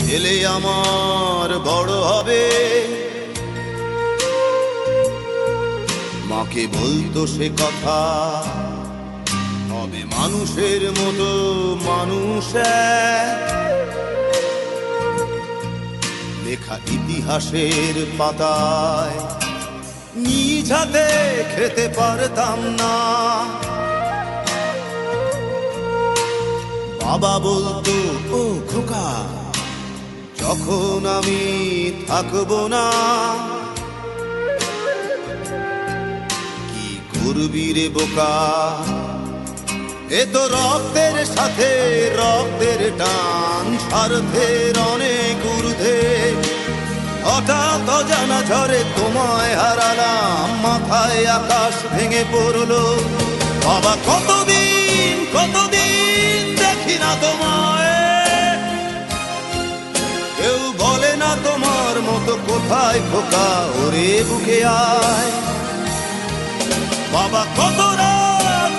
ছেলে আমার বড় হবে। মাকে বলতো সে কথা, হবে মানুষের মতো মানুষ এক। লেখা ইতিহাসের পাতায় নিজ হাতে খেতে পারতাম না। বাবা বলতো, ও খোকা, যখন আমি থাকবো না, কি করবি রে বোকা, এ তো রক্তের সাথে রক্তের টান, স্বার্থের অনেক ঊর্ধ্বে। হঠাৎ অজানা ঝড়ে তোমায় হারালাম, মাথায় আকাশ ভেঙে পড়লো। বাবা কতদিন কতদিন দেখি না তোমায়, কেউ বলে না তোমার মতো কোথায় খোকা, ওরে বুকে আয়। বাবা কত রাত